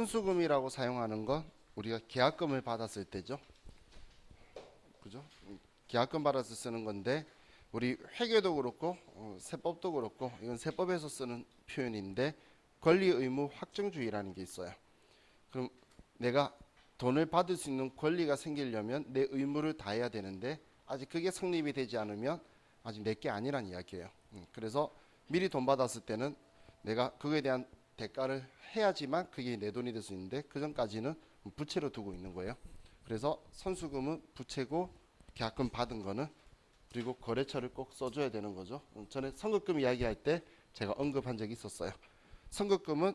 선수금이라고 사용하는 건 우리가 계약금을 받았을 때죠. 그죠? 계약금 받아서 쓰는 건데 우리 회계도 그렇고 세법도 그렇고 이건 세법에서 쓰는 표현인데 권리 의무 확정주의라는 게 있어요. 그럼 내가 돈을 받을 수 있는 권리가 생기려면 내 의무를 다해야 되는데 아직 그게 성립이 되지 않으면 아직 내 게 아니란 이야기예요. 그래서 미리 돈 받았을 때는 내가 그거에 대한 대가를 해야지만 그게 내 돈이 될 수 있는데 그 전까지는 부채로 두고 있는 거예요. 그래서 선수금은 부채고 계약금 받은 거는 그리고 거래처를 꼭 써줘야 되는 거죠. 전에 선급금 이야기할 때 제가 언급한 적이 있었어요. 선급금은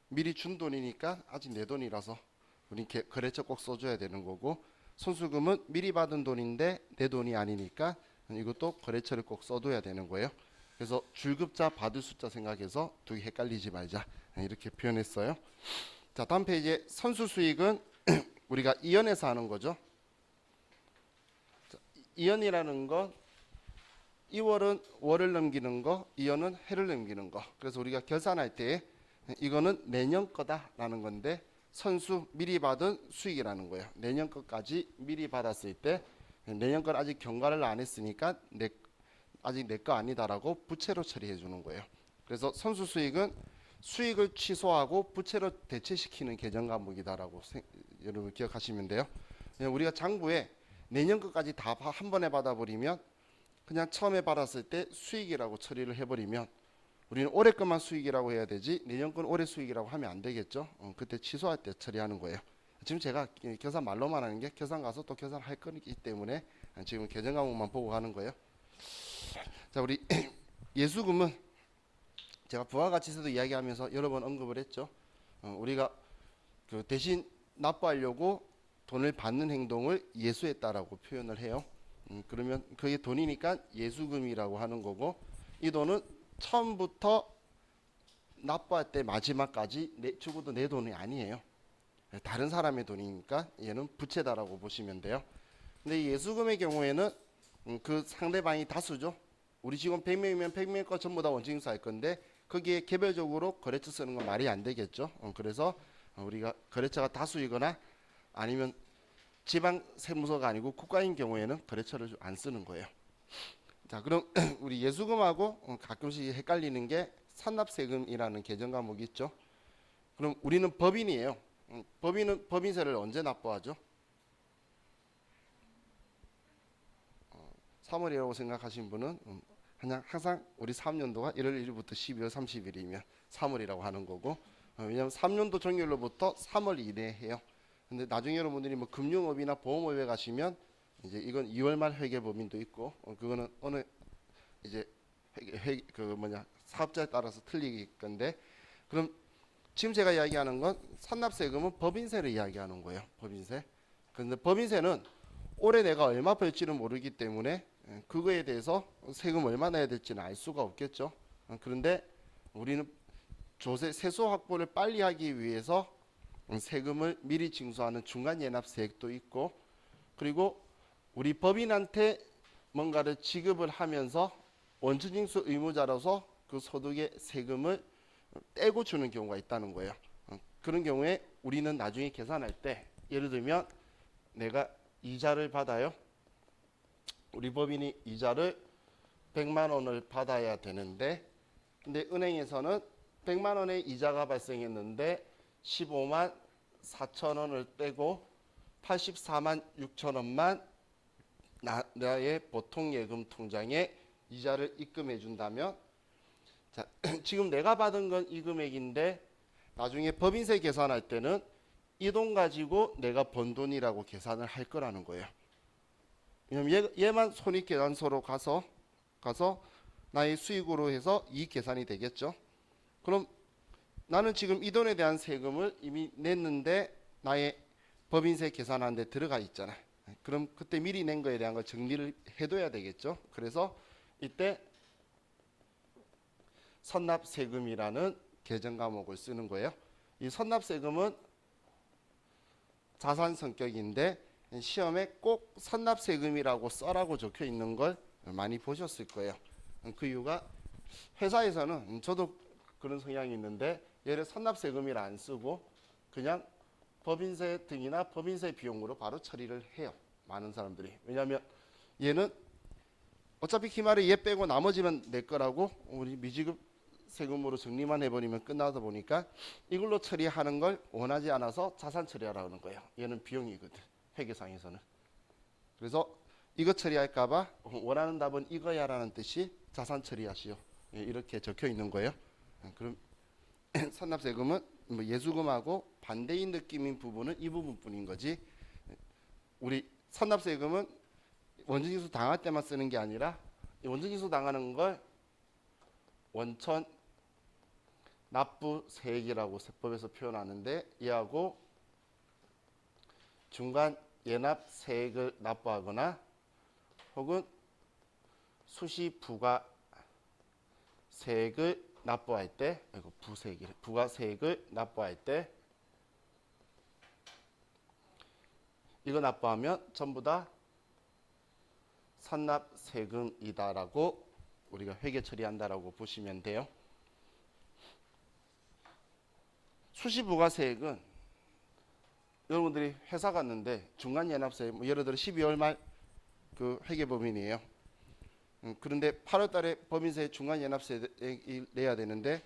미리 준 돈이니까 아직 내 돈이라서 우리 거래처 꼭 써줘야 되는 거고, 선수금은 미리 받은 돈인데 내 돈이 아니니까 이것도 거래처를 꼭 써둬야 되는 거예요. 그래서 줄급자 받을 숫자 생각해서 두 개 헷갈리지 말자 이렇게 표현했어요. 자, 다음 페이지에 선수 수익은 우리가 이연에서 하는 거죠. 이연이라는 건 2월은 월을 넘기는 거, 2연은 해를 넘기는 거. 그래서 우리가 결산할 때 이거는 내년 거다라는 건데 선수 미리 받은 수익이라는 거예요. 내년 것까지 미리 받았을 때 내년 건 아직 경과를 안 했으니까 아직 내 거 아니다라고 부채로 처리해 주는 거예요. 그래서 선수 수익은 수익을 취소하고 부채로 대체시키는 계정 과목이다라고 여러분 기억하시면 돼요. 우리가 장부에 내년 것까지 다 한 번에 받아버리면 그냥 처음에 받았을 때 수익이라고 처리를 해버리면 우리는 올해 것만 수익이라고 해야 되지 내년 건 올해 수익이라고 하면 안 되겠죠. 그때 취소할 때 처리하는 거예요. 지금 제가 계산 말로만 하는 게 계산 가서 또 계산할 거기 때문에 지금 계정 과목만 보고 가는 거예요. 자, 우리 예수금은 제가 부가가치세도 이야기하면서 여러 번 언급을 했죠. 우리가 그 대신 납부하려고 돈을 받는 행동을 예수했다라고 표현을 해요. 그러면 그게 돈이니까 예수금이라고 하는 거고, 이 돈은 처음부터 납부할 때 마지막까지 적어도 내 돈이 아니에요. 다른 사람의 돈이니까 얘는 부채다라고 보시면 돼요. 근데 예수금의 경우에는 그 상대방이 다수죠. 우리 직원 100명이면 100명 거 전부 다 원칙인수 할 건데 거기에 개별적으로 거래처 쓰는 건 말이 안 되겠죠. 그래서 우리가 거래처가 다수이거나 아니면 지방 세무서가 아니고 국가인 경우에는 거래처를 안 쓰는 거예요. 자, 그럼 우리 예수금하고 가끔씩 헷갈리는 게 산납세금이라는 계정 과목이 있죠. 그럼 우리는 법인이에요. 법인은 법인세를 언제 납부하죠? 3월이라고 생각하신 분은 그냥 항상 우리 3년도가 1월 1일부터 12월 30일이면 3월이라고 하는 거고, 왜냐하면 3년도 종료일로부터 3월 이내에 해요. 근데 나중에 여러분들이 뭐 금융업이나 보험업에 가시면 이제 이건 2월 말 회계법인도 있고 그거는 어느 이제 사업자에 따라서 틀리기 건데, 그럼 지금 제가 이야기하는 건 산납세금은 법인세를 이야기하는 거예요. 법인세. 그런데 법인세는 올해 내가 얼마 벌지는 모르기 때문에 그거에 대해서 세금 얼마 내야 될지는 알 수가 없겠죠. 그런데 우리는 세수 확보를 빨리 하기 위해서 세금을 미리 징수하는 중간연납세액도 있고, 그리고 우리 법인한테 뭔가를 지급을 하면서 원천징수 의무자로서 그 소득의 세금을 떼고 주는 경우가 있다는 거예요. 그런 경우에 우리는 나중에 계산할 때 예를 들면 내가 이자를 받아요. 우리 법인이 이자를 100만 원을 받아야 되는데, 근데 은행에서는 100만 원의 이자가 발생했는데 15만 4천 원을 떼고 84만 6천 원만 나의 보통 예금 통장에 이자를 입금해 준다면, 자, 지금 내가 받은 건 이 금액인데 나중에 법인세 계산할 때는 이 돈 가지고 내가 번 돈이라고 계산을 할 거라는 거예요. 왜냐면 얘만 손익계산서로 가서 나의 수익으로 해서 이익 계산이 되겠죠. 그럼 나는 지금 이 돈에 대한 세금을 이미 냈는데 나의 법인세 계산하는 데 들어가 있잖아. 그럼 그때 미리 낸 거에 대한 걸 정리를 해둬야 되겠죠. 그래서 이때 선납세금이라는 계정 과목을 쓰는 거예요. 이 선납세금은 자산 성격인데 시험에 꼭 선납세금이라고 써라고 적혀 있는 걸 많이 보셨을 거예요. 그 이유가 회사에서는 저도 그런 성향이 있는데 얘를 선납세금이라 안 쓰고 그냥 법인세 등이나 법인세 비용으로 바로 처리를 해요. 많은 사람들이. 왜냐하면 얘는 어차피 기말에 얘 빼고 나머지만 내 거라고 우리 미지급 세금으로 정리만 해버리면 끝나다 보니까 이걸로 처리하는 걸 원하지 않아서 자산 처리하라는 거예요. 얘는 비용이거든. 회계상에서는. 그래서 이거 처리할까봐 원하는 답은 이거야라는 뜻이 자산 처리하시오. 이렇게 적혀 있는 거예요. 그럼 선납세금은 뭐 예수금하고 반대인 느낌인 부분은 이 부분뿐인 거지. 우리 선납세금은 원천징수 당할 때만 쓰는 게 아니라 원천징수 당하는 걸 원천 납부 세액이라고 세법에서 표현하는데 이하고 중간 예납 세액을 납부하거나 혹은 수시 부가 세액을 납부할 때 부가세액을 납부할 때 이거 납부하면 전부 다 선납세금이다라고 우리가 회계 처리한다라고 보시면 돼요. 수시부가세액은 여러분들이 회사 갔는데 중간예납세 뭐 예를 들어 12월 말 그 회계법인이에요. 그런데 8월 달에 법인세 중간예납세 내야 되는데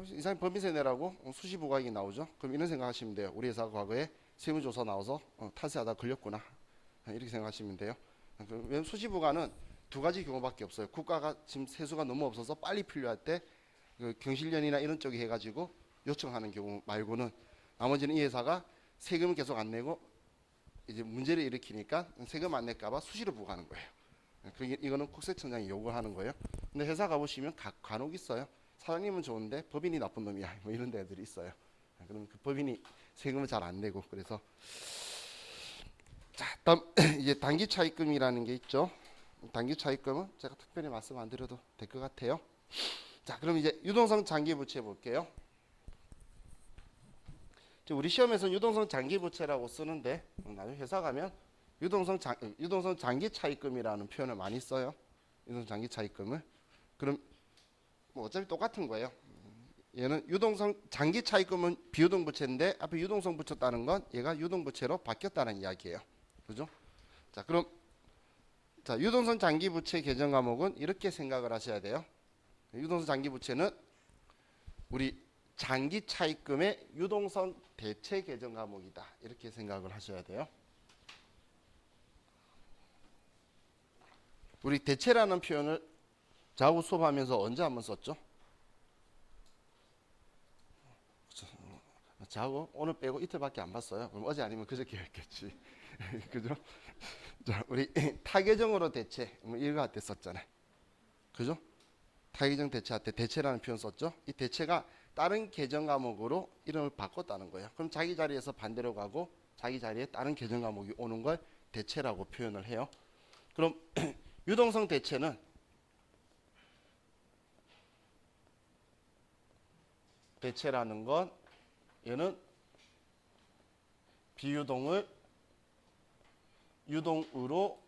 이상히 법인세 내라고 수시부가액이 나오죠. 그럼 이런 생각하시면 돼요. 우리 회사가 과거에 세무조사 나와서 탈세하다 걸렸구나 이렇게 생각하시면 돼요. 왜냐면 수시부가는 두 가지 경우밖에 없어요. 국가가 지금 세수가 너무 없어서 빨리 필요할 때 그 경실련이나 이런 쪽에 해가지고 요청하는 경우 말고는 나머지는 이 회사가 세금을 계속 안 내고 이제 문제를 일으키니까 세금 안 낼까봐 수시로 부과하는 거예요. 이거는 국세청장이 요구하는 거예요. 근데 회사 가보시면 간혹 있어요. 사장님은 좋은데 법인이 나쁜 놈이야 뭐 이런 데들이 있어요. 그럼 그 법인이 세금을 잘 안 내고 그래서 자 다음 이제 단기 차입금이라는 게 있죠. 단기 차입금은 제가 특별히 말씀 안 드려도 될 것 같아요. 자 그럼 이제 유동성 장기 부채 볼게요. 우리 시험에서는 유동성 장기 부채라고 쓰는데 나중에 회사 가면 유동성 장기 차입금이라는 표현을 많이 써요. 유동성 장기 차입금을. 그럼 뭐 어차피 똑같은 거예요. 얘는 유동성 장기 차입금은 비유동 부채인데 앞에 유동성 붙였다는 건 얘가 유동 부채로 바뀌었다는 이야기예요. 그죠? 자, 그럼 자, 유동성 장기 부채 개정 과목은 이렇게 생각을 하셔야 돼요. 유동성 장기 부채는 우리 장기 차입금의 유동성 대체 개정 과목이다. 이렇게 생각을 하셔야 돼요. 우리 대체라는 표현을 자고 수업하면서 언제 한번 썼죠? 자고 오늘 빼고 이틀밖에 안 봤어요. 그럼 어제 아니면 그저께 했겠지. 그죠? 자, 우리 타개정으로 대체 뭐 이거 할 때 썼잖아요. 그죠? 타개정 대체할 때 대체라는 표현 썼죠? 이 대체가 다른 개정 과목으로 이름을 바꿨다는 거예요. 그럼 자기 자리에서 반대로 가고 자기 자리에 다른 개정 과목이 오는 걸 대체라고 표현을 해요. 그럼 유동성 대체는 대체라는 건 얘는 비유동을 유동으로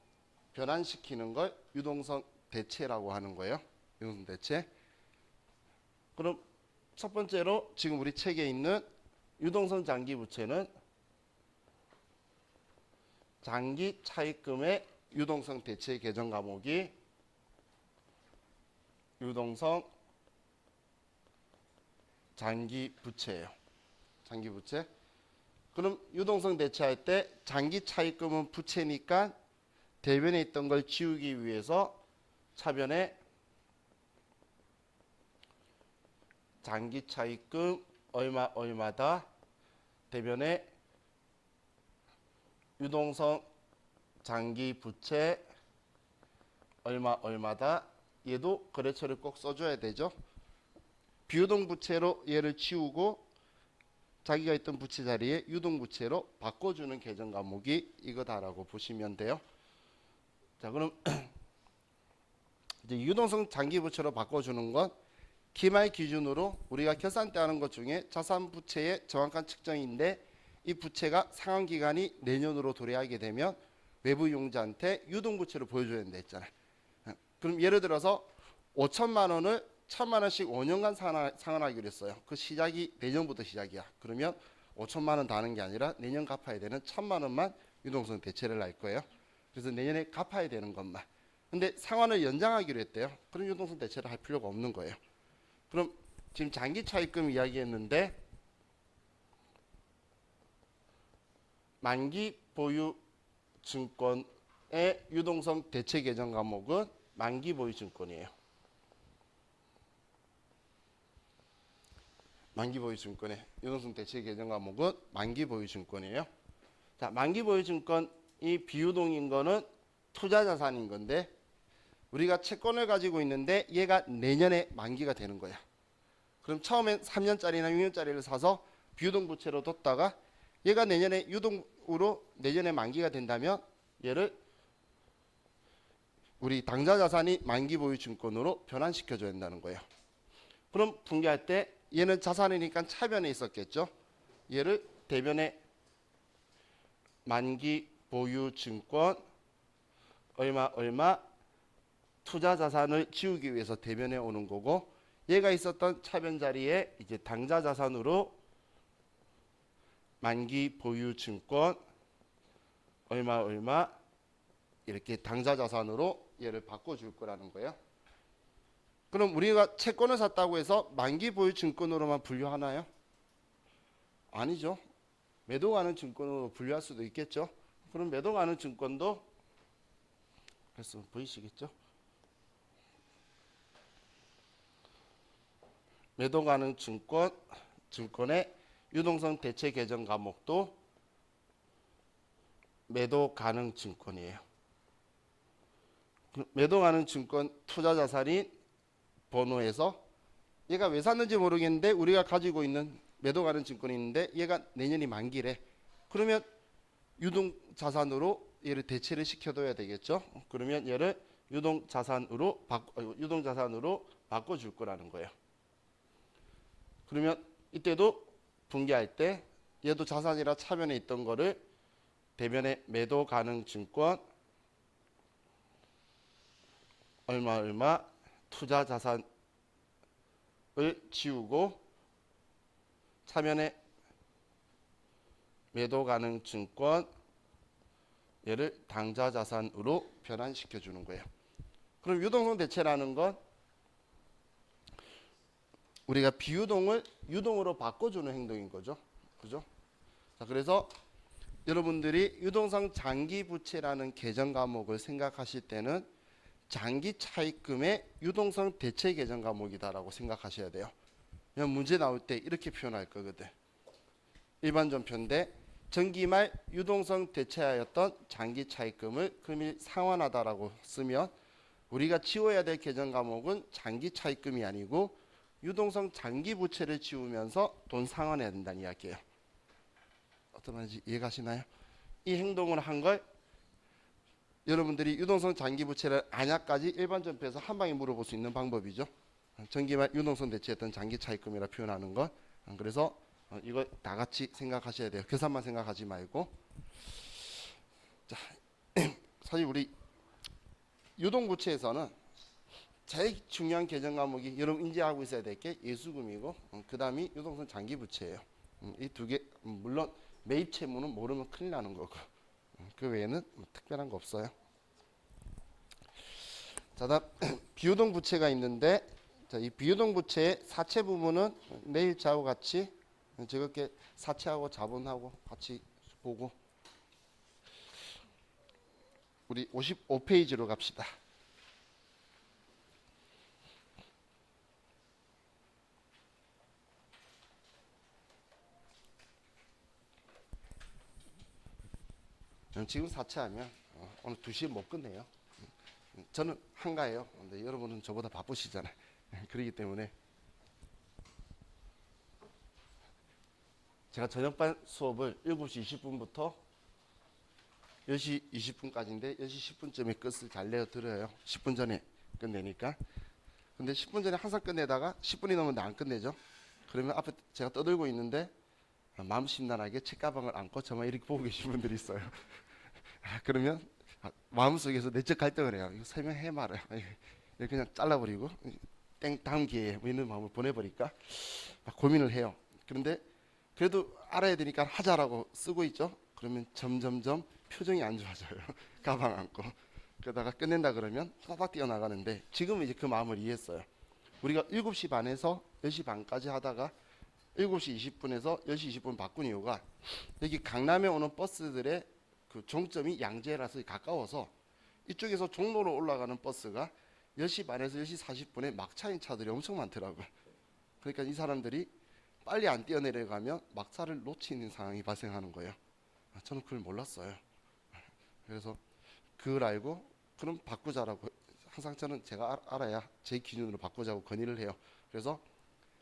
변환시키는 걸 유동성 대체라고 하는 거예요. 유동성 대체. 그럼 첫 번째로 지금 우리 책에 있는 유동성 장기 부채는 장기 차입금의 유동성 대체 개정 과목이 유동성 장기 부채예요. 장기 부채. 그럼 유동성 대체할 때 장기 차입금은 부채니까 대변에 있던 걸 지우기 위해서 차변에 장기 차입금 얼마다 대변에 유동성 장기 부채 얼마다 얘도 거래처를 꼭 써줘야 되죠. 비유동 부채로 얘를 지우고 자기가 있던 부채 자리에 유동 부채로 바꿔주는 개정 과목이 이거다라고 보시면 돼요. 자 그럼 이제 유동성 장기 부채로 바꿔주는 건 기말 기준으로 우리가 결산 때 하는 것 중에 자산 부채의 정확한 측정인데 이 부채가 상환 기간이 내년으로 도래하게 되면 외부 이용자한테 유동 부채를 보여줘야 된다 했잖아요. 그럼 예를 들어서 5천만 원을 1,000만 원씩 5년간 상환하기로 했어요. 그 시작이 내년부터 시작이야. 그러면 5천만 원 다는 게 아니라 내년 갚아야 되는 1,000만 원만 유동성 대체를 할 거예요. 그래서 내년에 갚아야 되는 것만. 근데 상환을 연장하기로 했대요. 그럼 유동성 대체를 할 필요가 없는 거예요. 그럼 지금 장기 차입금 이야기했는데 만기 보유 증권의 유동성 대체 계정 과목은 만기 보유 증권이에요. 만기 보유 증권의 유동성 대체 계정 과목은 만기 보유 증권이에요. 자, 만기 보유 증권이 비유동인 거는 투자 자산인 건데 우리가 채권을 가지고 있는데 얘가 내년에 만기가 되는 거야. 그럼 처음엔 3년짜리나 6년짜리를 사서 비유동 부채로 뒀다가 얘가 내년에 유동으로 내년에 만기가 된다면 얘를 우리 당좌 자산이 만기 보유 증권으로 변환시켜 줘야 된다는 거예요. 그럼 분기할 때 얘는 자산이니까 차변에 있었겠죠. 얘를 대변에 만기 보유 증권 얼마 투자 자산을 지우기 위해서 대변에 오는 거고 얘가 있었던 차변 자리에 이제 당좌 자산으로 만기 보유 증권 얼마 이렇게 당좌 자산으로 얘를 바꿔줄 거라는 거예요. 그럼 우리가 채권을 샀다고 해서 만기 보유 증권으로만 분류하나요? 아니죠. 매도 가는 증권으로 분류할 수도 있겠죠. 그럼 매도 가는 증권도 그래서 보이시겠죠? 매도 가능 증권의 유동성 대체 계정 과목도 매도 가능 증권이에요. 매도 가능 증권 투자 자산인 번호에서 얘가 왜 샀는지 모르겠는데 우리가 가지고 있는 매도 가능 증권이 있는데 얘가 내년이 만기래. 그러면 유동 자산으로 얘를 대체를 시켜둬야 되겠죠. 그러면 얘를 유동 자산으로 바꿔줄 거라는 거예요. 그러면 이때도 분기할 때 얘도 자산이라 차변에 있던 거를 대변에 매도 가능 증권 얼마 투자 자산을 지우고 차변에 매도 가능 증권 얘를 당좌 자산으로 변환시켜 주는 거예요. 그럼 유동성 대체라는 건 우리가 비유동을 유동으로 바꿔주는 행동인 거죠. 그죠? 자, 그래서 여러분들이 유동성 장기 부채라는 계정 과목을 생각하실 때는 장기 차입금의 유동성 대체 계정 과목이다라고 생각하셔야 돼요. 그냥 문제 나올 때 이렇게 표현할 거거든. 일반 전표인데 전기 말 유동성 대체하였던 장기 차입금을 금일 상환하다라고 쓰면 우리가 지워야 될 계정 과목은 장기 차입금이 아니고 유동성 장기 부채를 지우면서 돈 상환해야 된다는 이야기예요. 어떤 말인지 이해가시나요? 이 행동을 한 걸 여러분들이 유동성 장기 부채를 아냐까지 일반 전표에서 한 방에 물어볼 수 있는 방법이죠. 전기말 유동성 대체했던 장기 차입금이라 표현하는 것. 그래서 이걸 다 같이 생각하셔야 돼요. 계산만 생각하지 말고. 자, 사실 우리 유동부채에서는 제일 중요한 계정 과목이 여러분 인지하고 있어야 될 게 예수금이고 그 다음이 유동성 장기부채예요. 이 두 개 물론 매입 채무는 모르면 큰일 나는 거고 그 외에는 특별한 거 없어요. 자, 다음 비유동 부채가 있는데 자, 이 비유동 부채의 사채 부분은 내일 저하고 같이 즐겁게 사채하고 자본하고 같이 보고 우리 55페이지로 갑시다. 지금 사채하면 오늘 2시에 못 끝내요. 저는 한가해요. 근데 여러분은 저보다 바쁘시잖아요. 그렇기 때문에 제가 저녁반 수업을 7시 20분부터 10시 20분까지인데 10시 10분쯤에 끝을 잘 내어 드려요. 10분 전에 끝내니까. 근데 10분 전에 항상 끝내다가 10분이 넘었는데 안 끝내죠. 그러면 앞에 제가 떠들고 있는데 마음 심란하게 책가방을 안고 저만 이렇게 보고 계신 분들이 있어요. 그러면 마음속에서 내적 갈등을 해요. 이거 설명해 말아요. 이거 그냥 잘라버리고 다음 기회에 뭐 있는 마음을 보내버릴까 막 고민을 해요. 그런데 그래도 알아야 되니까 하자라고 쓰고 있죠. 그러면 점점점 표정이 안 좋아져요. 가방 안고. 그러다가 끝낸다 그러면 후다닥 뛰어나가는데 지금은 이제 그 마음을 이해했어요. 우리가 7시 반에서 10시 반까지 하다가 7시 20분에서 10시 20분 바꾼 이유가 여기 강남에 오는 버스들의 그 종점이 양재라서 가까워서 이쪽에서 종로로 올라가는 버스가 10시 반에서 10시 40분에 막차인 차들이 엄청 많더라고요. 그러니까 이 사람들이 빨리 안 뛰어내려가면 막차를 놓치는 상황이 발생하는 거예요. 저는 그걸 몰랐어요. 그래서 그걸 알고 그럼 바꾸자라고 항상 저는 제가 알아야 제 기준으로 바꾸자고 건의를 해요. 그래서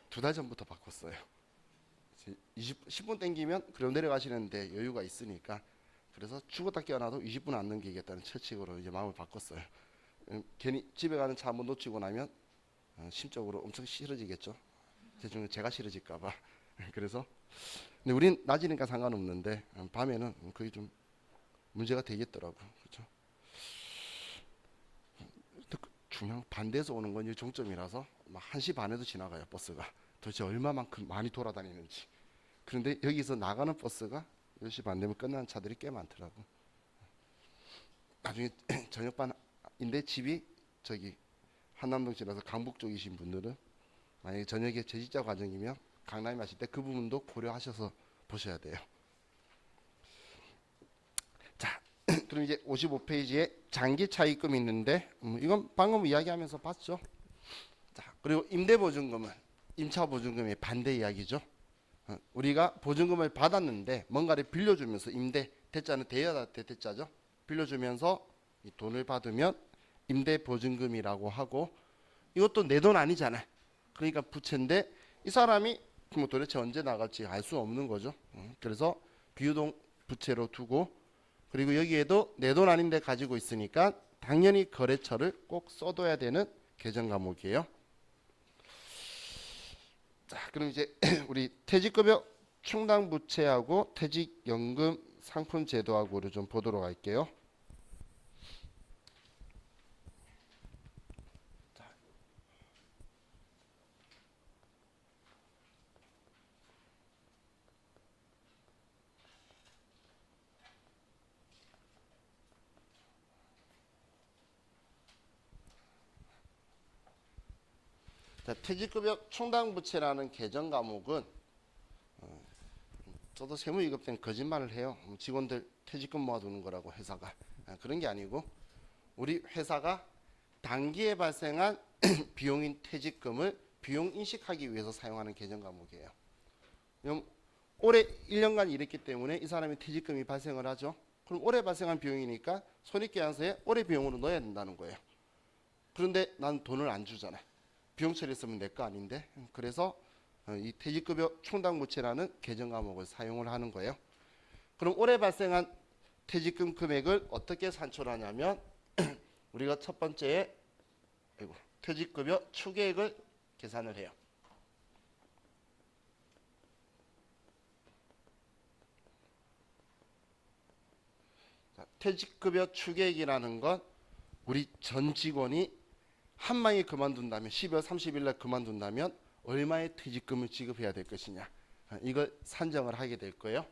2달 전부터 바꿨어요. 10분 땡기면 그럼 내려가시는데 여유가 있으니까 그래서 죽었다 깨어나도 20분 안 넘기겠다는 철칙으로 이제 마음을 바꿨어요. 괜히 집에 가는 차 한번 놓치고 나면 심적으로 엄청 싫어지겠죠. 대중에 제가 싫어질까봐. 그래서 근데 우린 낮이니까 상관없는데 밤에는 그게 좀 문제가 되겠더라고. 그렇죠? 중요한 반대에서 오는 건 이 종점이라서 막 1시 반에도 지나가요 버스가. 도대체 얼마만큼 많이 돌아다니는지. 그런데 여기서 나가는 버스가 10시 반 되면 끝나는 차들이 꽤 많더라고. 나중에 저녁반인데 집이 저기 한남동 지나서 강북 쪽이신 분들은 만약에 저녁에 재직자 과정이면 강남에 가실 때 그 부분도 고려하셔서 보셔야 돼요. 자, 그럼 이제 55페이지에 장기 차입금이 있는데 이건 방금 이야기하면서 봤죠. 자, 그리고 임대보증금은 임차보증금의 반대 이야기죠. 우리가 보증금을 받았는데 뭔가를 빌려주면서 임대 대자는 대여다 대자죠. 빌려주면서 이 돈을 받으면 임대보증금이라고 하고 이것도 내 돈 아니잖아요. 그러니까 부채인데 이 사람이 뭐 도대체 언제 나갈지 알 수 없는 거죠. 그래서 비유동 부채로 두고 그리고 여기에도 내 돈 아닌데 가지고 있으니까 당연히 거래처를 꼭 써둬야 되는 계정 과목이에요. 자, 그럼 이제 우리 퇴직급여 충당 부채하고 퇴직연금 상품 제도하고를 좀 보도록 할게요. 자, 퇴직급여 충당부채라는 계정 과목은 저도 세무위급 때는 거짓말을 해요. 직원들 퇴직금 모아두는 거라고 회사가. 그런 게 아니고 우리 회사가 단기에 발생한 비용인 퇴직금을 비용 인식하기 위해서 사용하는 계정 과목이에요. 그럼 올해 1년간 일했기 때문에 이 사람이 퇴직금이 발생을 하죠. 그럼 올해 발생한 비용이니까 손익계산서에 올해 비용으로 넣어야 된다는 거예요. 그런데 난 돈을 안 주잖아요. 비용 처리했으면 내 거 아닌데. 그래서 이 퇴직급여 충당부채라는 계정 과목을 사용을 하는 거예요. 그럼 올해 발생한 퇴직금 금액을 어떻게 산출하냐면 우리가 첫 번째에 퇴직급여 추계액을 계산을 해요. 자, 퇴직급여 추계액이라는 건 우리 전 직원이 한 명이 그만둔다면 12월 30일 날 그만둔다면 얼마의 퇴직금을 지급해야 될 것이냐 이걸 산정을 하게 될 거예요.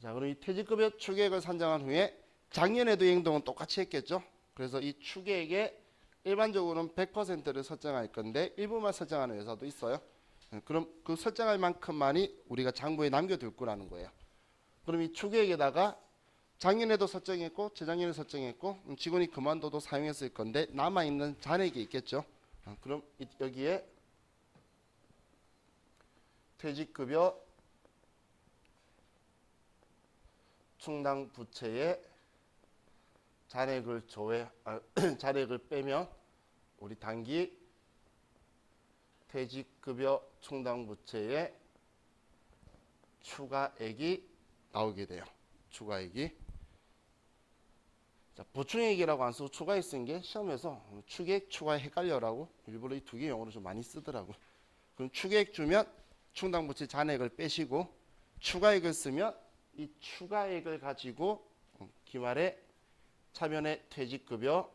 자, 그럼 이 퇴직급여 추계액을 산정한 후에 작년에도 이 행동은 똑같이 했겠죠. 그래서 이 추계액에 일반적으로는 100%를 설정할 건데 일부만 설정하는 회사도 있어요. 그럼 그 설정할 만큼만이 우리가 장부에 남겨둘 거라는 거예요. 그럼 이 추계액에다가 작년에도 설정했고 재작년에 설정했고 직원이 그만둬도 사용했을 건데 남아있는 잔액이 있겠죠. 그럼 여기에 퇴직급여 충당 부채의 잔액을 잔액을 빼면 우리 단기 퇴직급여 충당 부채의 추가액이 나오게 돼요. 추가액이. 자, 보충액이라고 안 쓰고 추가액 쓴 게 시험에서 추계액, 추가액 헷갈려라고 일부러 이 두 개 용어를 좀 많이 쓰더라고. 그럼 추계액 주면 충당부채 잔액을 빼시고 추가액을 쓰면 이 추가액을 가지고 기말에 차면의 퇴직급여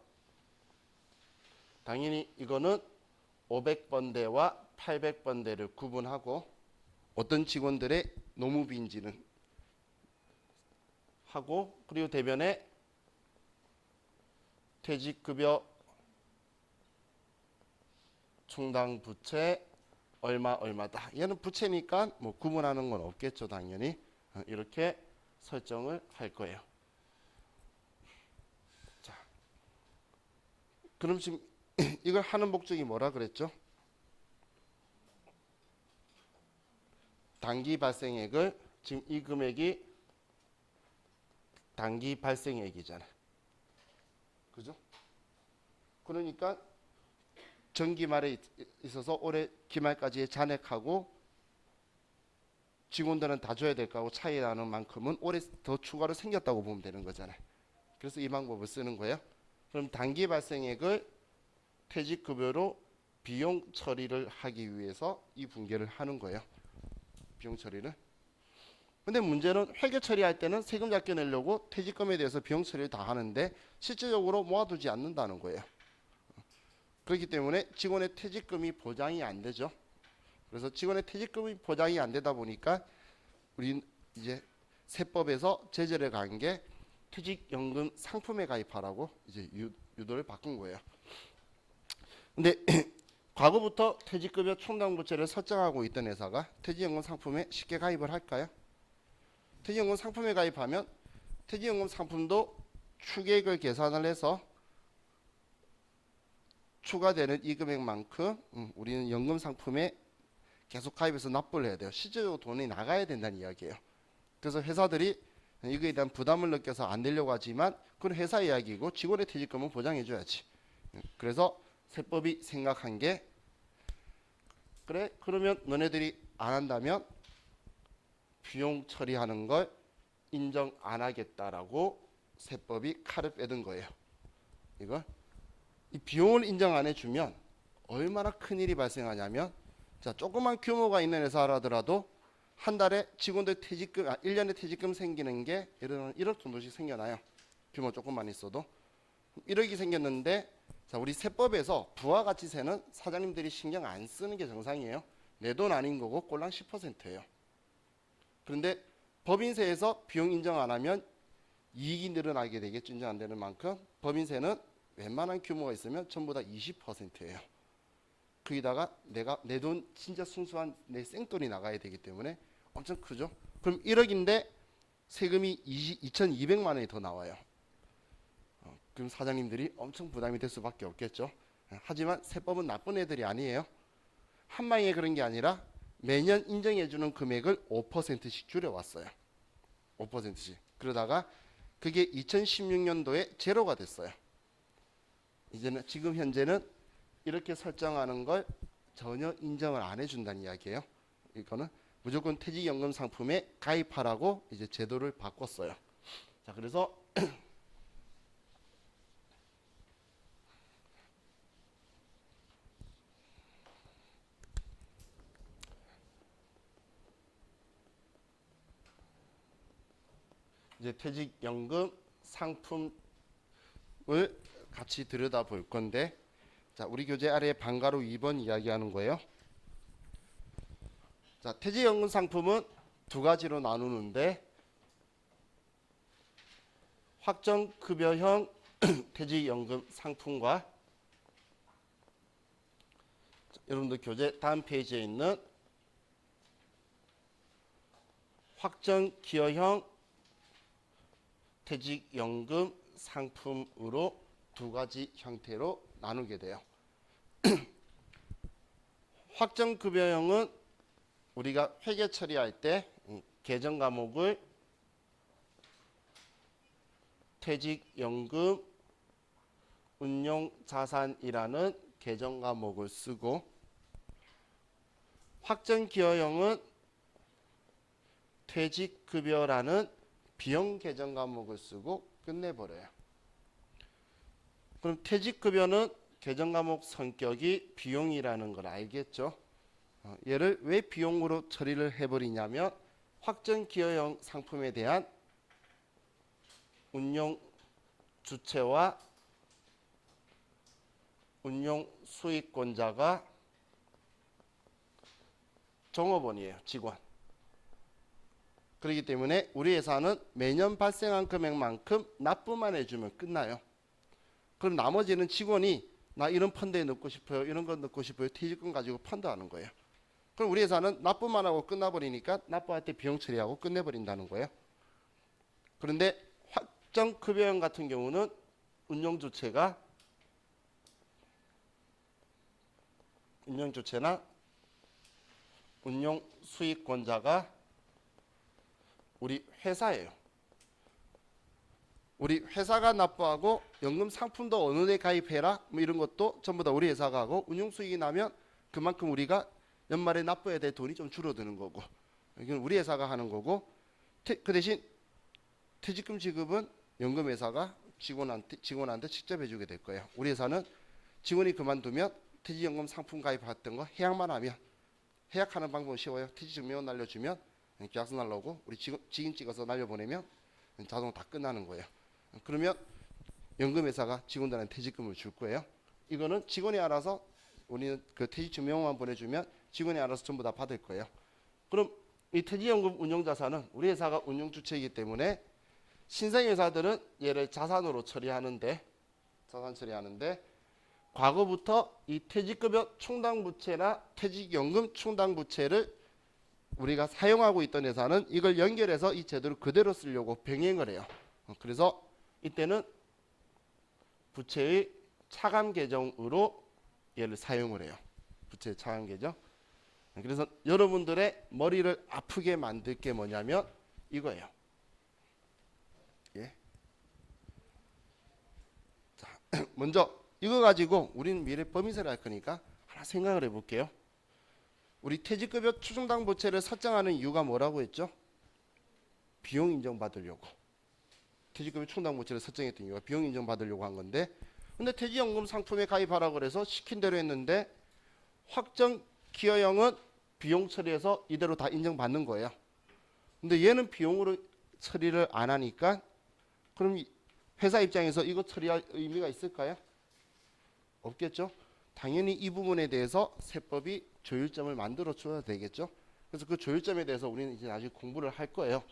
당연히 이거는 500번대와 800번대를 구분하고 어떤 직원들의 노무비인지는 하고, 그리고 대변에 퇴직급여 충당 부채 얼마다. 얘는 부채니까 뭐 구분하는 건 없겠죠, 당연히. 이렇게 설정을 할 거예요. 자, 그럼 지금 이걸 하는 목적이 뭐라 그랬죠? 단기 발생액을, 지금 이 금액이 단기 발생액이잖아. 그죠? 그러니까 정기 말에 있어서 올해 기말까지 잔액하고 직원들은 다 줘야 될 거고 차이 나는 만큼은 올해 더 추가로 생겼다고 보면 되는 거잖아요. 그래서 이 방법을 쓰는 거예요. 그럼 단기 발생액을 퇴직급여로 비용 처리를 하기 위해서 이 분계를 하는 거예요. 비용 처리를. 근데 문제는 회계 처리할 때는 세금 잡겨내려고 퇴직금에 대해서 비용 처리를 다 하는데 실질적으로 모아두지 않는다는 거예요. 그렇기 때문에 직원의 퇴직금이 보장이 안 되죠. 그래서 직원의 퇴직금이 보장이 안 되다 보니까 우린 이제 세법에서 제재를 간 게 퇴직연금 상품에 가입하라고 이제 유도를 바꾼 거예요. 근데 과거부터 퇴직급여 충당부채를 설정하고 있던 회사가 퇴직연금 상품에 쉽게 가입을 할까요? 퇴직연금 상품에 가입하면 퇴직연금 상품도 추계액을 계산을 해서 추가되는 이 금액만큼 우리는 연금 상품에 계속 가입해서 납부를 해야 돼요. 실제적으로 돈이 나가야 된다는 이야기예요. 그래서 회사들이 이거에 대한 부담을 느껴서 안 내려고 하지만 그건 회사 이야기고 직원의 퇴직금은 보장해 줘야지. 그래서 세법이 생각한 게 그래 그러면 너네들이 안 한다면 비용 처리하는 걸 인정 안 하겠다라고 세법이 칼을 빼든 거예요. 이걸 이 비용을 인정 안 해주면 얼마나 큰 일이 발생하냐면, 자 조그만 규모가 있는 회사라더라도 한 달에 직원들 퇴직금, 1년에 퇴직금 생기는 게 예를 들면 1억 정도씩 생겨나요. 규모 조금만 있어도 1억이 생겼는데, 자 우리 세법에서 부가가치세는 사장님들이 신경 안 쓰는 게 정상이에요. 내 돈 아닌 거고 꼴랑 10%예요. 그런데 법인세에서 비용 인정 안 하면 이익이 늘어나게 되겠죠. 인정 안 되는 만큼 법인세는 웬만한 규모가 있으면 전부 다 20%예요. 거기다가 내가 내 돈 진짜 순수한 내 생돈이 나가야 되기 때문에 엄청 크죠. 그럼 1억인데 세금이 2,200만 원이 더 나와요. 그럼 사장님들이 엄청 부담이 될 수밖에 없겠죠. 하지만 세법은 나쁜 애들이 아니에요. 한 방에 그런 게 아니라 매년 인정해주는 금액을 5%씩 줄여왔어요. 5%씩. 그러다가 그게 2016년도에 제로가 됐어요. 이제는 지금 현재는 이렇게 설정하는 걸 전혀 인정을 안 해준다는 이야기예요. 이거는 무조건 퇴직연금 상품에 가입하라고 이제 제도를 바꿨어요. 자, 그래서 이제 퇴직연금 상품을 같이 들여다볼 건데, 자 우리 교재 아래 방가로 2번 이야기하는 거예요. 자 퇴직연금 상품은 두 가지로 나누는데, 확정급여형 퇴직연금 상품과 여러분들 교재 다음 페이지에 있는 확정기여형 퇴직연금 상품으로 두 가지 형태로 나누게 돼요. 확정급여형은 우리가 회계 처리할 때 계정 과목을 퇴직연금 운용자산이라는 계정 과목을 쓰고, 확정기여형은 퇴직급여라는 비용 계정 과목을 쓰고 끝내버려요. 그럼 퇴직급여는 계정 과목 성격이 비용이라는 걸 알겠죠? 얘를 왜 비용으로 처리를 해버리냐면, 확정기여형 상품에 대한 운용 주체와 운용 수익권자가 종업원이에요. 직원. 그렇기 때문에 우리 회사는 매년 발생한 금액만큼 납부만 해주면 끝나요. 그럼 나머지는 직원이 나 이런 펀드에 넣고 싶어요, 이런 거 넣고 싶어요, 퇴직금 가지고 펀드하는 거예요. 그럼 우리 회사는 납부만 하고 끝나버리니까 납부할 때 비용 처리하고 끝내버린다는 거예요. 그런데 확정급여형 같은 경우는 운영주체나 운영수익권자가 우리 회사예요. 우리 회사가 납부하고 연금 상품도 어느 데 가입해라 뭐 이런 것도 전부 다 우리 회사가 하고, 운용수익이 나면 그만큼 우리가 연말에 납부해야 될 돈이 좀 줄어드는 거고, 이건 우리 회사가 하는 거고, 그 대신 퇴직금 지급은 연금회사가 직원한테 직접 해주게 될 거예요. 우리 회사는 직원이 그만두면 퇴직연금 상품 가입했던 거 해약만 하면, 해약하는 방법은 쉬워요. 퇴직증명원 날려주면 계약서 날라오고 우리 직인 찍어서 날려보내면 자동 다 끝나는 거예요. 그러면 연금회사가 직원들한테 퇴직금을 줄 거예요. 이거는 직원이 알아서, 우리는 그 퇴직증명만 보내주면 직원이 알아서 전부 다 받을 거예요. 그럼 이 퇴직연금 운용자산은 우리 회사가 운용주체이기 때문에 신생회사들은 얘를 자산으로 처리하는데, 과거부터 이 퇴직급여 충당부채나 퇴직연금 충당부채를 우리가 사용하고 있던 회사는 이걸 연결해서 이 제도를 그대로 쓰려고 병행을 해요. 그래서 이때는 부채의 차감 계정으로 얘를 사용을 해요. 부채의 차감 계정. 그래서 여러분들의 머리를 아프게 만들 게 뭐냐면 이거예요. 예. 자, 먼저 이거 가지고 우리는 미래 법인세를 할 거니까 하나 생각을 해볼게요. 우리 퇴직급여 추정당부채를 설정하는 이유가 뭐라고 했죠? 비용 인정받으려고. 퇴직급여 추정당부채를 설정했던 이유가 비용 인정받으려고 한 건데, 근데 퇴직연금 상품에 가입하라고 그래서 시킨 대로 했는데 확정 기여형은 비용 처리해서 이대로 다 인정받는 거예요. 근데 얘는 비용으로 처리를 안 하니까, 그럼 회사 입장에서 이거 처리할 의미가 있을까요? 없겠죠. 당연히 이 부분에 대해서 세법이 조율점을 만들어 줘야 되겠죠. 그래서 그 조율점에 대해서 우리는 이제 나중에 공부를 할 거예요.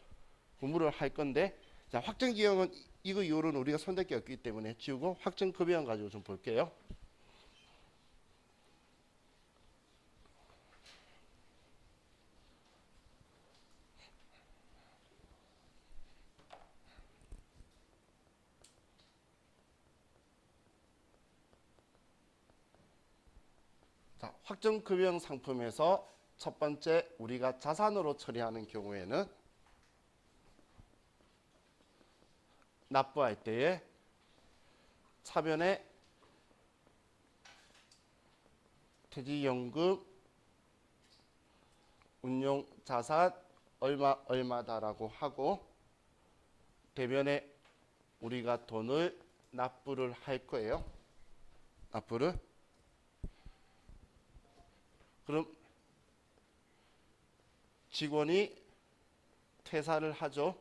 공부를 할 건데, 자, 확정기형은 이거 이후로는 우리가 손댈 게 없기 때문에 지우고 확정급여형 가지고 좀 볼게요. 자, 확정급여형 상품에서 첫 번째 우리가 자산으로 처리하는 경우에는 납부할 때에 차변에 퇴직연금 운용자산 얼마다라고 하고, 대변에 우리가 돈을 납부를 할 거예요. 납부를. 그럼 직원이 퇴사를 하죠.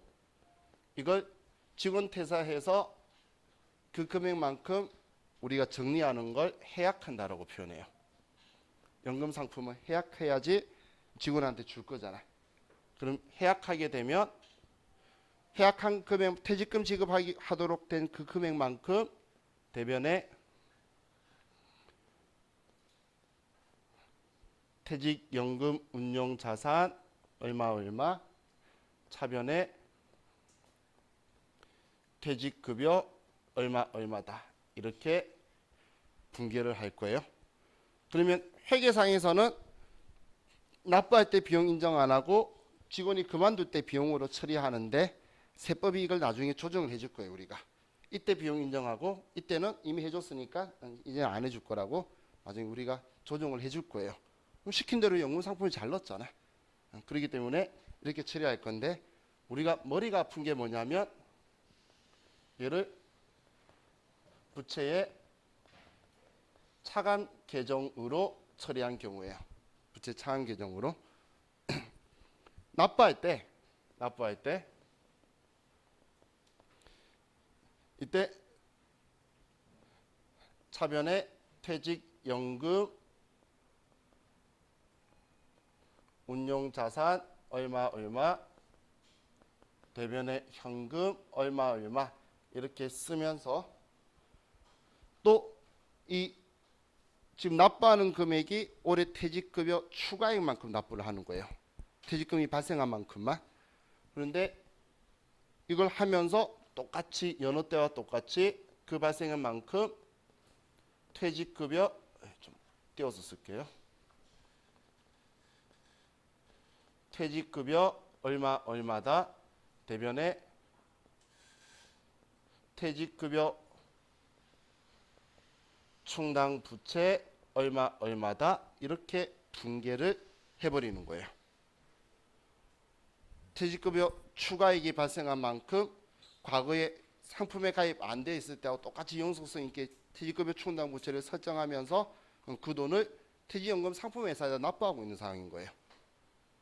이걸 직원 퇴사해서 그 금액만큼 우리가 정리하는 걸 해약한다라고 표현해요. 연금 상품은 해약해야지 직원한테 줄 거잖아. 그럼 해약하게 되면 해약한 금액, 퇴직금 지급하도록 된 그 금액만큼 대변에 퇴직연금 운용자산 얼마 차변에 퇴직급여 얼마다 이렇게 분개를 할 거예요. 그러면 회계상에서는 납부할 때 비용 인정 안 하고 직원이 그만둘 때 비용으로 처리하는데, 세법이 이걸 나중에 조정을 해줄 거예요. 우리가 이때 비용 인정하고 이때는 이미 해줬으니까 이제 안 해줄 거라고 나중에 우리가 조정을 해줄 거예요. 그럼 시킨 대로 연금 상품을 잘 넣었잖아. 그렇기 때문에 이렇게 처리할 건데, 우리가 머리가 아픈 게 뭐냐면 얘를 부채의 차감 계정으로 처리한 경우에요. 부채 차감 계정으로. 납부할 때 이때 차변에 퇴직연금 운용자산 얼마 대변에 현금 얼마 얼마 이렇게 쓰면서 또 이 지금 납부하는 금액이 올해 퇴직급여 추가액만큼 납부를 하는 거예요. 퇴직금이 발생한 만큼만. 그런데 이걸 하면서 똑같이 여느 때와 똑같이 그 발생한 만큼 퇴직급여 좀 띄워서 쓸게요. 퇴직급여 얼마 얼마다 대변에 퇴직급여 충당 부채 얼마 얼마다 이렇게 분개를 해버리는 거예요. 퇴직급여 추가액이 발생한 만큼 과거에 상품에 가입 안 돼 있을 때하고 똑같이 영속성 있게 퇴직급여 충당 부채를 설정하면서 그 돈을 퇴직연금 상품회사에다 납부하고 있는 상황인 거예요.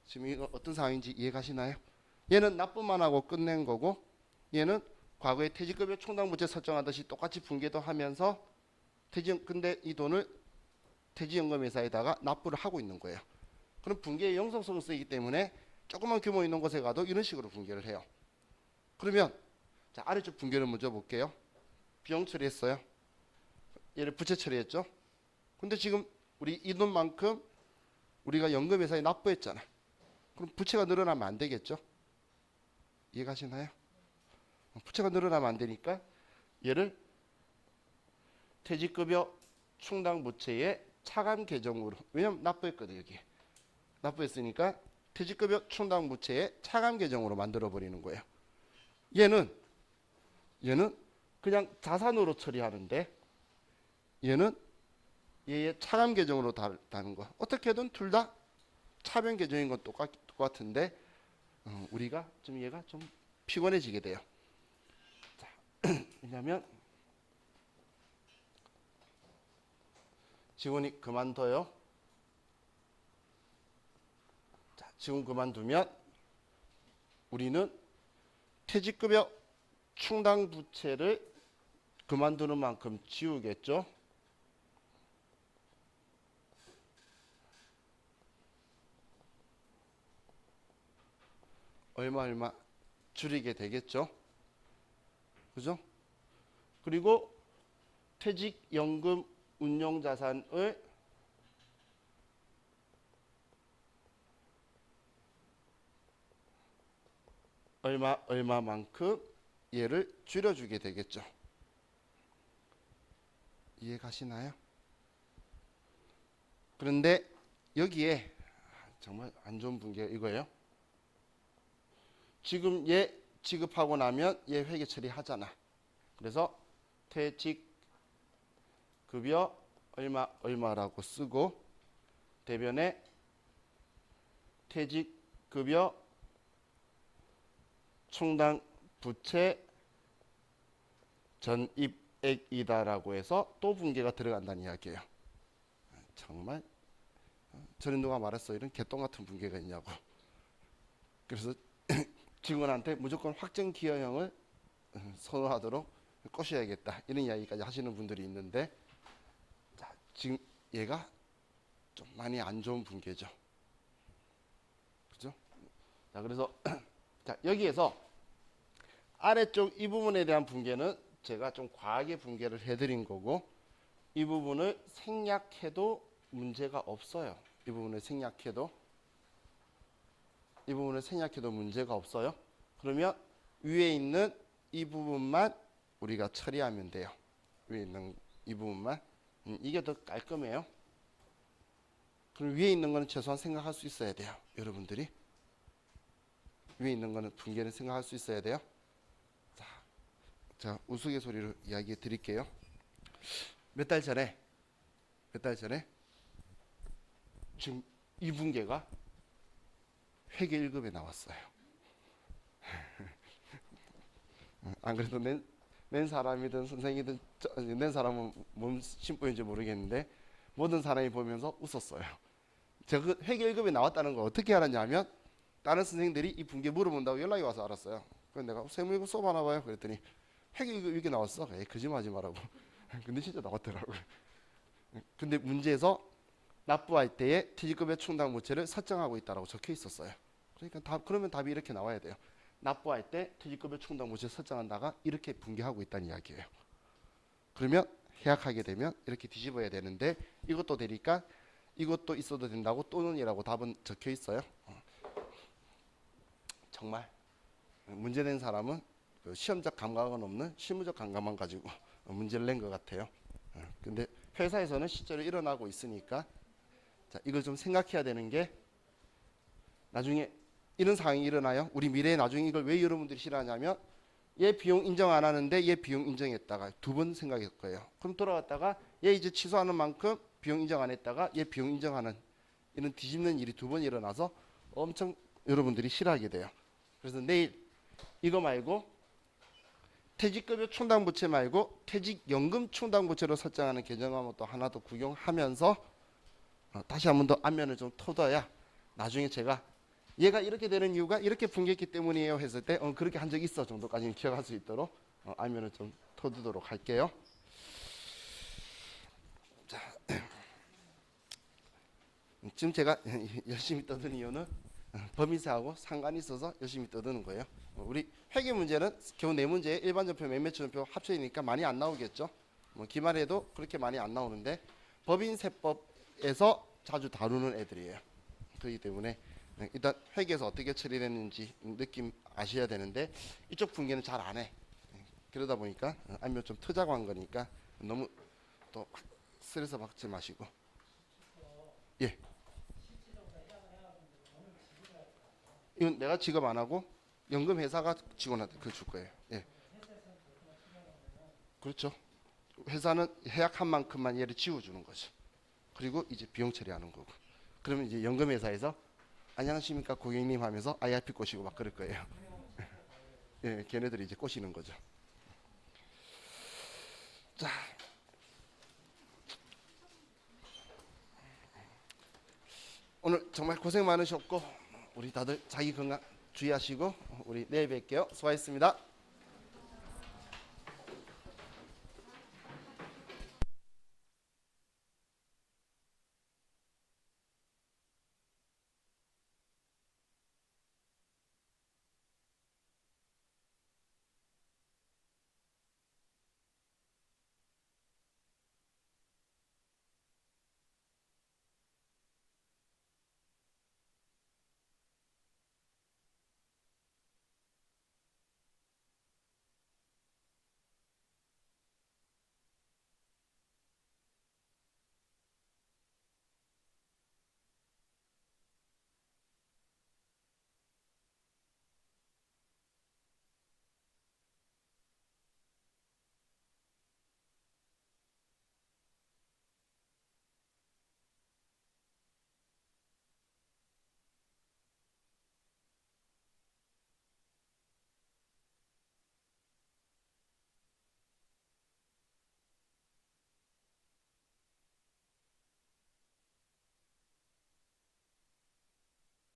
지금 이거 어떤 상황인지 이해가시나요? 얘는 납부만 하고 끝낸 거고 얘는 과거에 퇴직급여 충당 부채 설정하듯이 똑같이 분개도 하면서 근데 이 돈을 퇴직연금 회사에다가 납부를 하고 있는 거예요. 그럼 분개의 영속성을 쓰기 때문에 조그만 규모 있는 곳에 가도 이런 식으로 분개를 해요. 그러면 자, 아래쪽 분개를 먼저 볼게요. 비용 처리했어요. 얘를 부채 처리했죠. 근데 지금 우리 이 돈만큼 우리가 연금회사에 납부했잖아. 그럼 부채가 늘어나면 안 되겠죠. 이해가시나요? 부채가 늘어나면 안 되니까 얘를 퇴직급여 충당 부채의 차감 계정으로, 왜냐면 납부했거든. 여기 납부했으니까 퇴직급여 충당 부채의 차감 계정으로 만들어 버리는 거예요. 얘는 그냥 자산으로 처리하는데 얘는 얘의 차감 계정으로 다는 거. 어떻게든 둘 다 차변 계정인 건 똑같은데 우리가 좀 얘가 좀 피곤해지게 돼요. 자, 왜냐하면 직원이 그만둬요. 자, 지금 그만두면 우리는 퇴직급여 충당 부채를 그만두는 만큼 지우겠죠. 얼마 줄이게 되겠죠. 그죠? 그리고 퇴직연금 운용자산을 얼마만큼 얘를 줄여주게 되겠죠. 이해 가시나요? 그런데 여기에 정말 안 좋은 분계가 이거예요. 지금 얘 지급하고 나면 얘 회계 처리하잖아. 그래서 퇴직급여 얼마라고 쓰고 대변에 퇴직급여 충당 부채 전입액이다라고 해서 또 분계가 들어간다는 이야기예요. 정말 전에 누가 말했어. 이런 개똥 같은 분계가 있냐고. 그래서 직원한테 무조건 확정 기여형을 선호하도록 꼬셔야겠다. 이런 이야기까지 하시는 분들이 있는데 자, 지금 얘가 좀 많이 안 좋은 분계죠. 그죠? 자, 그래서 자, 여기에서 아래쪽 이 부분에 대한 분계는 제가 좀 과하게 분계를 해드린 거고 이 부분을 생략해도 문제가 없어요. 이 부분을 생략해도 문제가 없어요. 그러면 위에 있는 이 부분만 우리가 처리하면 돼요. 위에 있는 이 부분만. 이게 더 깔끔해요. 그럼 위에 있는 거는 최소한 생각할 수 있어야 돼요. 여러분들이. 위에 있는 거는 분계는 생각할 수 있어야 돼요. 자, 우스갯소리로 이야기해 드릴게요. 몇 달 전에 지금 이 분계가 회계 1급에 나왔어요. 안 그래도 낸 사람이든 선생이든 낸 사람은 뭔 심보인지 모르겠는데 모든 사람이 보면서 웃었어요. 제가 회계 1급에 나왔다는 걸 어떻게 알았냐면 다른 선생님들이 이 분계 물어본다고 연락이 와서 알았어요. 그래서 내가 선생님 이거 수업하나 봐요. 그랬더니 회계 1급 이게 나왔어. 에이, 거짓말하지 말라고. 근데 진짜 나왔더라고요. 근데 문제에서 납부할 때에 퇴직급여 충당 부채를 설정하고 있다라고 적혀 있었어요. 그러니까 그러면 답이 이렇게 나와야 돼요. 납부할 때 퇴직급여 충당부채 설정한다가 이렇게 붕괴하고 있다는 이야기예요. 그러면 해약하게 되면 이렇게 뒤집어야 되는데 이것도 되니까 이것도 있어도 된다고 또는이라고 답은 적혀 있어요. 정말 문제된 사람은 그 시험적 감각은 없는 실무적 감각만 가지고 문제를 낸 것 같아요. 근데 회사에서는 실제로 일어나고 있으니까 자, 이걸 좀 생각해야 되는 게 나중에 이런 상황이 일어나요. 우리 미래에 나중에 이걸 왜 여러분들이 싫어하냐면 얘 비용 인정 안 하는데 얘 비용 인정했다가 두 번 생각할 거예요. 그럼 돌아갔다가 얘 이제 취소하는 만큼 비용 인정 안 했다가 얘 비용 인정하는 이런 뒤집는 일이 두 번 일어나서 엄청 여러분들이 싫어하게 돼요. 그래서 내일 이거 말고 퇴직급여 충당부채 말고 퇴직연금 충당부채로 설정하는 개정안을 또 하나 더 구경하면서 다시 한 번 더 안면을 좀 터둬야 나중에 제가 얘가 이렇게 되는 이유가 이렇게 붕괴했기 때문이에요 했을 때 그렇게 한 적이 있어 정도까지는 기억할 수 있도록 안면을 좀 터두도록 할게요. 자, 지금 제가 열심히 떠드는 이유는 법인세하고 상관이 있어서 열심히 떠드는 거예요. 우리 회계 문제는 겨우 네 문제에 일반전표 매매처전표 합쳐지니까 많이 안 나오겠죠. 뭐 기말에도 그렇게 많이 안 나오는데 법인세법에서 자주 다루는 애들이에요. 그렇기 때문에 일단 회계에서 어떻게 처리됐는지 느낌 아셔야 되는데 이쪽 분계는 잘 안 해. 그러다 보니까 아니면 좀 트자고 한 거니까 너무 또 스트레스 받지 마시고. 예. 이건 내가 지급 안 하고 연금 회사가 직원한테 그 줄 거예요. 예. 그렇죠. 회사는 해약한 만큼만 얘를 지워주는 거죠. 그리고 이제 비용 처리하는 거고. 그러면 이제 연금 회사에서 안녕하십니까 고객님 하면서 IRP 꼬시고 막 그럴 거예요. 예, 걔네들이 이제 꼬시는 거죠. 자, 오늘 정말 고생 많으셨고 우리 다들 자기 건강 주의하시고 우리 내일 뵐게요. 수고하셨습니다.